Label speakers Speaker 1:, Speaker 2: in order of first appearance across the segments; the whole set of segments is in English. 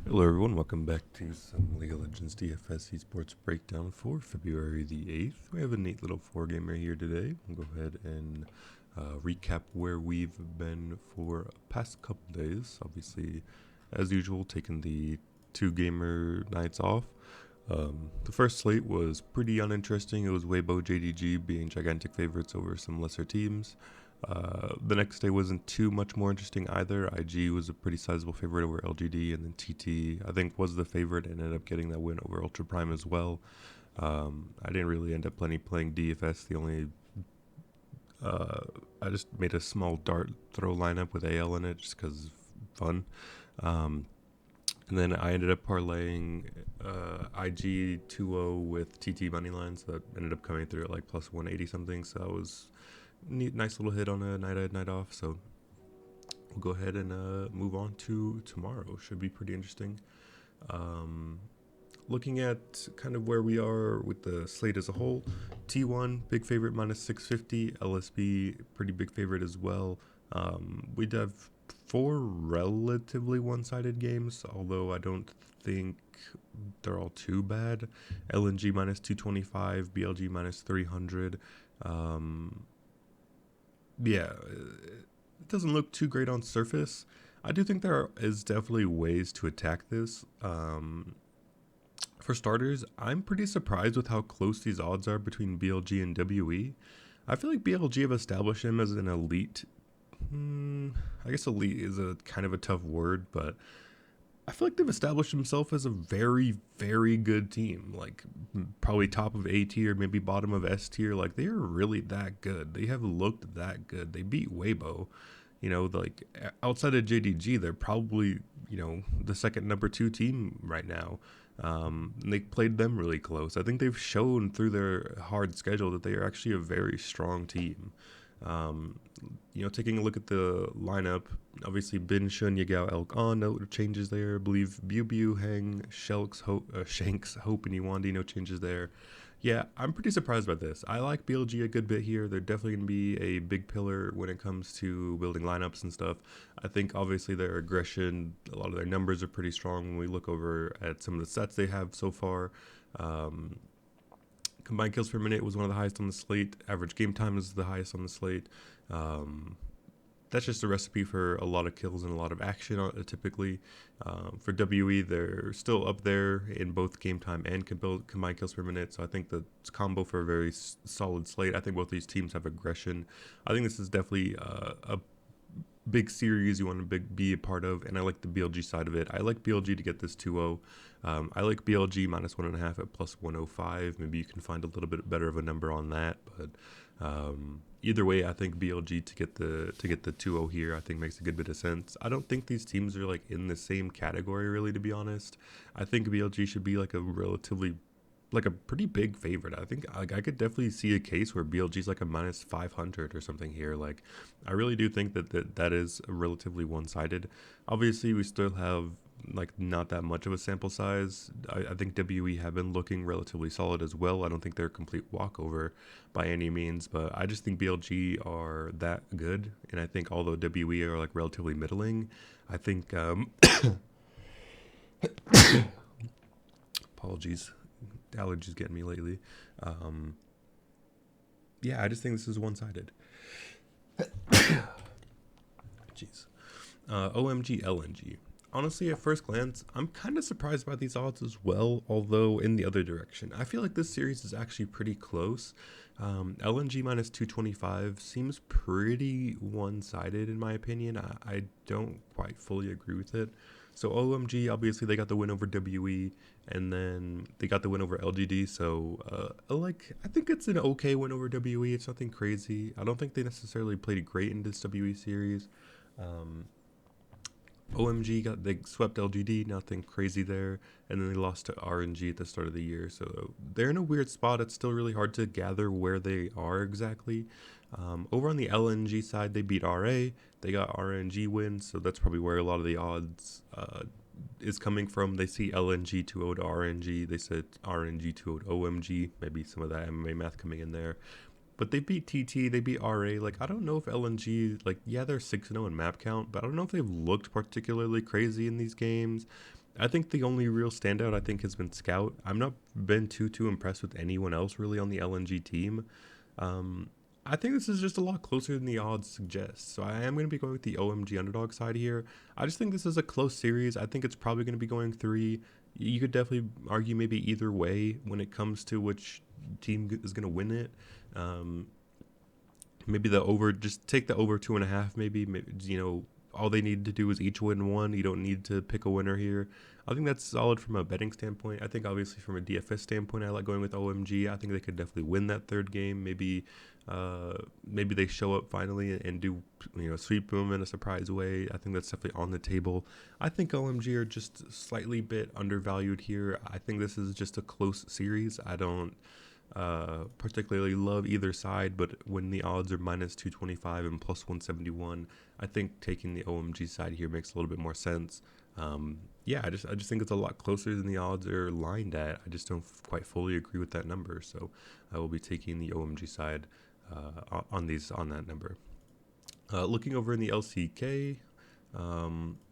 Speaker 1: Hello everyone, welcome back to some League of Legends DFS esports breakdown for February the 8th. We have a neat little 4-gamer here today. We'll go ahead and recap where we've been for the past couple days. Obviously, as usual, taking the 2-gamer nights off. The first slate was pretty uninteresting. It was Weibo JDG being gigantic favorites over some lesser teams. The next day wasn't too much more interesting either. IG was a pretty sizable favorite over LGD, and then TT, I think, was the favorite and ended up getting that win over Ultra Prime as well. I didn't really end up playing DFS. I just made a small dart throw lineup with AL in it just because fun. And then I ended up parlaying IG 2-0 with TT money lines that ended up coming through at like plus 180 something. So that was nice little hit on a night off. So we'll go ahead and move on to tomorrow. Should be pretty interesting. Looking at kind of where we are with the slate as a whole, T1 big favorite minus 650, LSB pretty big favorite as well. We'd have 4 relatively one-sided games, although I don't think they're all too bad. LNG minus 225, BLG minus 300. Yeah, it doesn't look too great on surface. I do think there is definitely ways to attack this. For starters, I'm pretty surprised with how close these odds are between BLG and WE. I feel like BLG have established him as an elite. I guess elite is a kind of a tough word, but I feel like they've established themselves as a very, very good team. Like, probably top of A tier, maybe bottom of S tier. Like, they are really that good. They have looked that good. They beat Weibo. You know, like, outside of JDG, they're probably, the second number 2 team right now. They played them really close. I think they've shown through their hard schedule that they are actually a very strong team. Taking a look at the lineup, obviously Bin, Shun, Yagao, Elk on, no changes there. I believe Bew, Hang, Shanks, Hope, and Iwandi, no changes there. Yeah, I'm pretty surprised by this. I like BLG a good bit here. They're definitely going to be a big pillar when it comes to building lineups and stuff. I think obviously their aggression, a lot of their numbers are pretty strong when we look over at some of the sets they have so far. Combined kills per minute was one of the highest on the slate. Average game time is the highest on the slate. That's just a recipe for a lot of kills and a lot of action typically. For WE, they're still up there in both game time and combined kills per minute. So I think the combo for a very solid slate. I think both these teams have aggression. I think this is definitely a big series you want to be a part of, and I like the BLG side of it. I like BLG to get this 2-0. I like BLG minus 1.5 at plus 105. Maybe you can find a little bit better of a number on that, but either way, I think BLG to get the 2-0 here, I think makes a good bit of sense. I don't think these teams are like in the same category, really, to be honest. I think BLG should be like a pretty big favorite. I think I could definitely see a case where BLG is like a minus 500 or something here. Like, I really do think that is relatively one-sided. Obviously, we still have like not that much of a sample size. I think WE have been looking relatively solid as well. I don't think they're a complete walkover by any means, but I just think BLG are that good. And I think although WE are like relatively middling, I think apologies, allergies getting me lately. Yeah, I just think this is one-sided. Jeez. OMG LNG. Honestly, at first glance, I'm kind of surprised by these odds as well, although in the other direction. I feel like this series is actually pretty close. LNG minus 225 seems pretty one-sided in my opinion. I don't quite fully agree with it. So OMG, obviously they got the win over WE, and then they got the win over LGD. So I think it's an okay win over WE. It's nothing crazy. I don't think they necessarily played great in this WE series. OMG they swept LGD, nothing crazy there, and then they lost to RNG at the start of the year. So they're in a weird spot. It's still really hard to gather where they are exactly. Over on the LNG side, they beat RA. They got RNG wins, so that's probably where a lot of the odds is coming from. They see LNG 2-0 to RNG. They said RNG 2-0 to OMG. Maybe some of that MMA math coming in there. But they beat TT, they beat RA. Like, I don't know if LNG, like, yeah, they're 6-0 in map count, but I don't know if they've looked particularly crazy in these games. I think the only real standout I think has been Scout. I'm not been too impressed with anyone else really on the LNG team. Um, I think this is just a lot closer than the odds suggest. So I am going to be going with the OMG underdog side here. I just think this is a close series. I think it's probably going to be going 3. You could definitely argue maybe either way when it comes to which team is going to win it. Um, Maybe the over, just take the over 2.5. Maybe all they need to do is each win one. You don't need to pick a winner here. I think that's solid from a betting standpoint. I think obviously from a DFS standpoint, I like going with OMG. I think they could definitely win that third game. Maybe they show up finally and do sweep them in a surprise way. I think that's definitely on the table. I think OMG are just slightly bit undervalued here. I think this is just a close series. I don't particularly love either side, but when the odds are minus 225 and plus 171, I think taking the OMG side here makes a little bit more sense. I just think it's a lot closer than the odds are lined at. I just don't quite fully agree with that number, so I will be taking the OMG side on that number. Looking over in the LCK,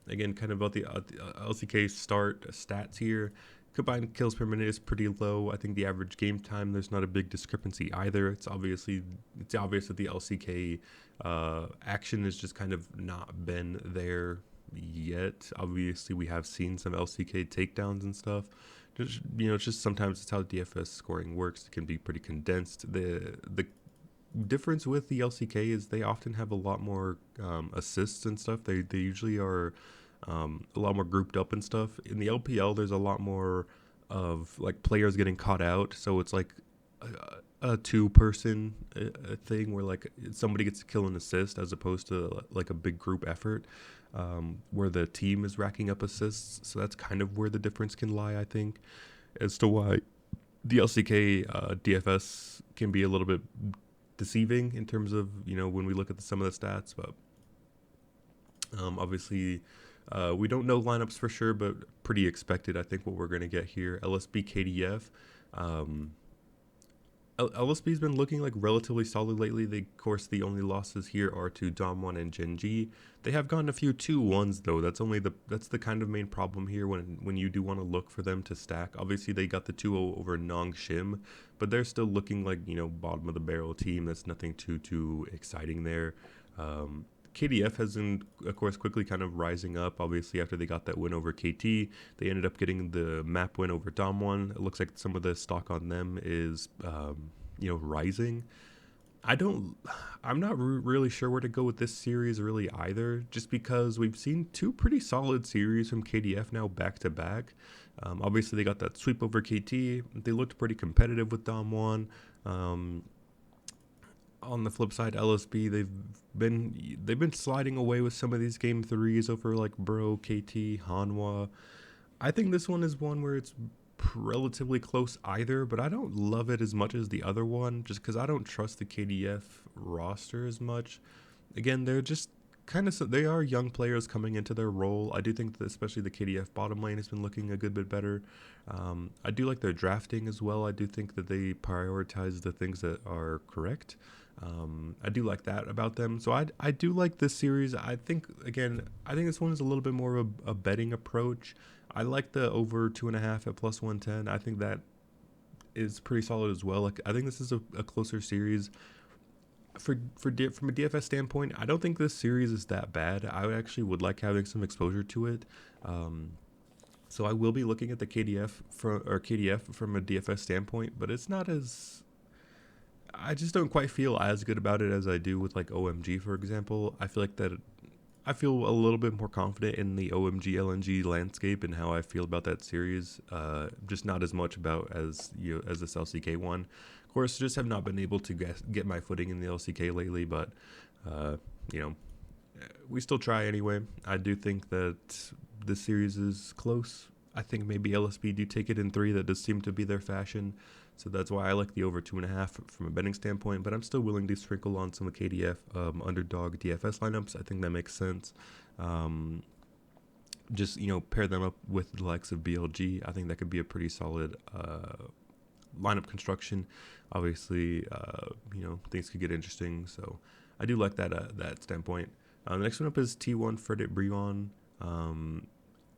Speaker 1: again, kind of about the LCK start stats here. Combined kills per minute is pretty low. I think the average game time, there's not a big discrepancy either. It's obvious that the LCK action has just kind of not been there yet. Obviously, we have seen some LCK takedowns and stuff. It's just sometimes it's how DFS scoring works. It can be pretty condensed. The difference with the LCK is they often have a lot more assists and stuff. They usually are a lot more grouped up and stuff. In the LPL, there's a lot more of like players getting caught out, so it's like a two-person thing where like somebody gets to kill and assist as opposed to like a big group effort where the team is racking up assists. So that's kind of where the difference can lie, I think, as to why the LCK DFS can be a little bit deceiving in terms of when we look at some of the stats. But obviously we don't know lineups for sure, but pretty expected, I think, what we're going to get here. LSB KDF. LSB's been looking like relatively solid lately. Of course, the only losses here are to Dom1 and Genji. They have gotten a few 2-1s though. That's the kind of main problem here when you do want to look for them to stack. Obviously, they got the 2-0 over Nong Shim, but they're still looking like bottom of the barrel team. That's nothing too exciting there. KDF has been, of course, quickly kind of rising up. Obviously, after they got that win over KT, they ended up getting the map win over Dom1. It looks like some of the stock on them is, rising. I'm not really sure where to go with this series really either, just because we've seen 2 pretty solid series from KDF now back to back. Obviously, they got that sweep over KT. They looked pretty competitive with Dom1. On the flip side, LSB, they've been sliding away with some of these game 3s over like Bro, KT, Hanwha. I think this one is one where it's relatively close either, but I don't love it as much as the other one, just because I don't trust the KDF roster as much. Again, they're just they are young players coming into their role. I do think that especially the KDF bottom lane has been looking a good bit better. I do like their drafting as well. I do think that they prioritize the things that are correct. I do like that about them. So I do like this series. I think this one is a little bit more of a betting approach. I like the over 2.5 at plus 110. I think that is pretty solid as well. Like I think this is a closer series. From a DFS standpoint, I don't think this series is that bad. I would like having some exposure to it. So I will be looking at the KDF from a DFS standpoint, but it's not as. I just don't quite feel as good about it as I do with like OMG, for example. I feel a little bit more confident in the OMG LNG landscape and how I feel about that series. Just not as much about as this LCK one. Of course, just have not been able to get my footing in the LCK lately, but we still try anyway. I do think that this series is close. I think maybe LSB do take it in 3. That does seem to be their fashion. So that's why I like the over 2.5 from a betting standpoint, but I'm still willing to sprinkle on some of KDF underdog DFS lineups. I think that makes sense. Just pair them up with the likes of BLG. I think that could be a pretty solid lineup construction. Obviously, things could get interesting. So I do like that standpoint. The next one up is T1 Fredit Brion.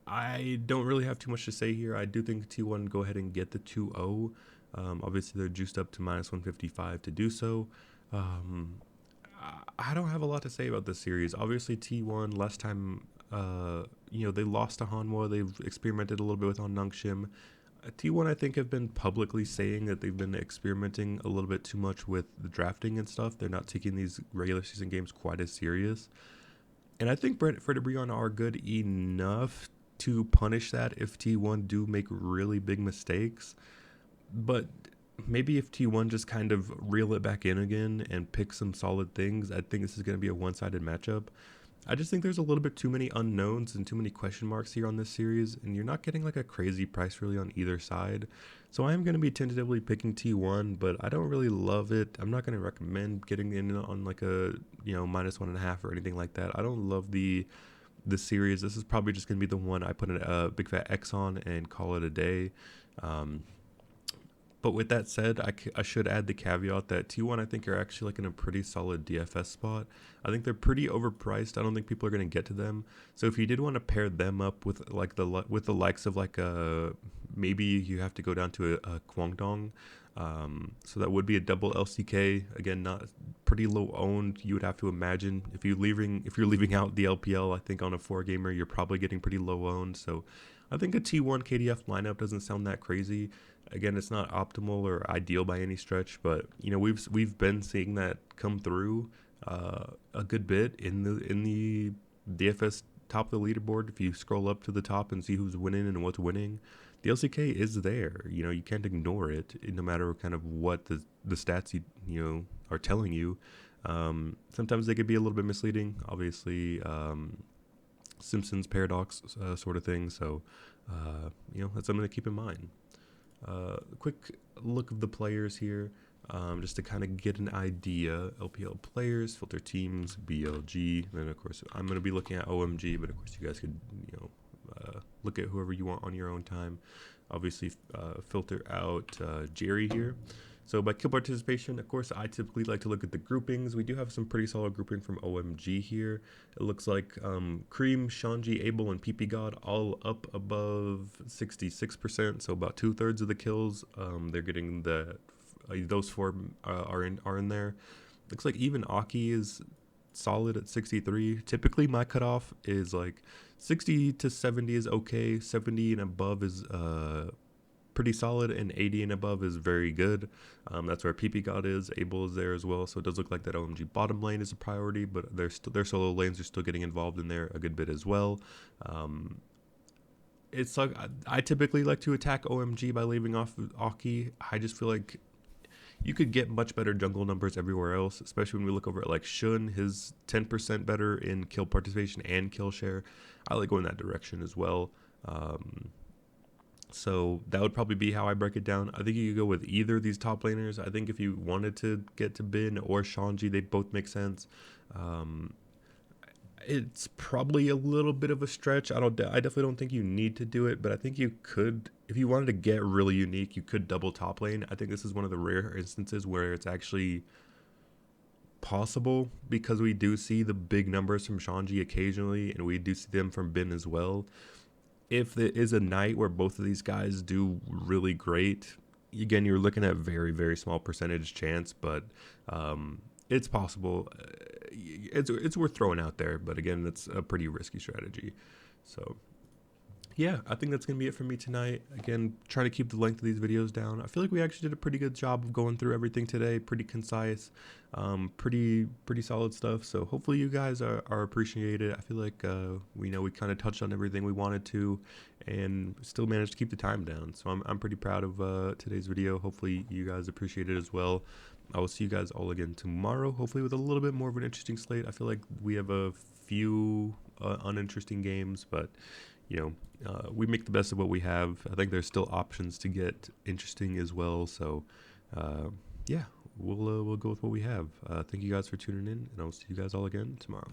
Speaker 1: I don't really have too much to say here. I do think T1 go ahead and get the 2-0. Obviously, they're juiced up to minus 155 to do so. I don't have a lot to say about this series. Obviously, T1 last time, they lost to Hanwha. They've experimented a little bit with on Nongshim. T1, I think, have been publicly saying that they've been experimenting a little bit too much with the drafting and stuff. They're not taking these regular season games quite as serious. And I think Fred and Brion are good enough to punish that if T1 do make really big mistakes. But maybe if T1 just kind of reel it back in again and pick some solid things, I think this is going to be a one-sided matchup. I just think there's a little bit too many unknowns and too many question marks here on this series, and you're not getting like a crazy price really on either side. So I am going to be tentatively picking T1, but I don't really love it. I'm not going to recommend getting in on like a minus 1.5 or anything like that. I don't love the series. This is probably just going to be the one I put a big fat X on and call it a day. But with that said, I should add the caveat that T1 I think are actually like in a pretty solid DFS spot. I think they're pretty overpriced. I don't think people are going to get to them. So if you did want to pair them up with like the likes of like maybe you have to go down to a Kwangdong. So that would be a double LCK. Again, not pretty low owned. You would have to imagine if you're leaving out the LPL. I think on a 4-gamer you're probably getting pretty low owned. So I think a T1 KDF lineup doesn't sound that crazy. Again, it's not optimal or ideal by any stretch, but we've been seeing that come through a good bit in the DFS top of the leaderboard. If you scroll up to the top and see who's winning and what's winning, the LCK is there. You can't ignore it, no matter kind of what the stats you are telling you. Sometimes they could be a little bit misleading. Obviously, Simpsons paradox sort of thing. So that's something to keep in mind. Quick look of the players here, just to kind of get an idea. LPL players, filter teams, BLG, and of course I'm going to be looking at OMG, but of course you guys could look at whoever you want on your own time. Obviously filter out Jerry here. So by kill participation, of course, I typically like to look at the groupings. We do have some pretty solid grouping from OMG here. It looks like Cream, Shanji, Abel, and PP God all up above 66%. So about 2/3 of the kills, they're getting those four are in there. Looks like even Aki is solid at 63. Typically, my cutoff is like 60 to 70 is okay. 70 and above is pretty solid, and 80 and above is very good. That's where PP God is. Abel is there as well, so it does look like that OMG bottom lane is a priority, but their solo lanes are still getting involved in there a good bit as well. It's like I typically like to attack OMG by leaving off Aki. I just feel like you could get much better jungle numbers everywhere else, especially when we look over at like Shun, his 10% better in kill participation and kill share. I like going that direction as well. So that would probably be how I break it down. I think you could go with either of these top laners. I think if you wanted to get to Bin or Shanji, they both make sense. It's probably a little bit of a stretch. I definitely don't think you need to do it, but I think you could, if you wanted to get really unique, you could double top lane. I think this is one of the rare instances where it's actually possible, because we do see the big numbers from Shanji occasionally, and we do see them from Bin as well. If there is a night where both of these guys do really great, again, you're looking at very, very small percentage chance, but it's possible. It's worth throwing out there, but again, it's a pretty risky strategy. So yeah, I think that's going to be it for me tonight. Again, trying to keep the length of these videos down. I feel like we actually did a pretty good job of going through everything today. Pretty concise, pretty solid stuff. So hopefully you guys are appreciated. I feel like we kind of touched on everything we wanted to, and still managed to keep the time down. So I'm pretty proud of today's video. Hopefully you guys appreciate it as well. I will see you guys all again tomorrow, hopefully with a little bit more of an interesting slate. I feel like we have a few uninteresting games, but we make the best of what we have. I think there's still options to get interesting as well. So yeah, we'll go with what we have. Thank you guys for tuning in, and I'll see you guys all again tomorrow.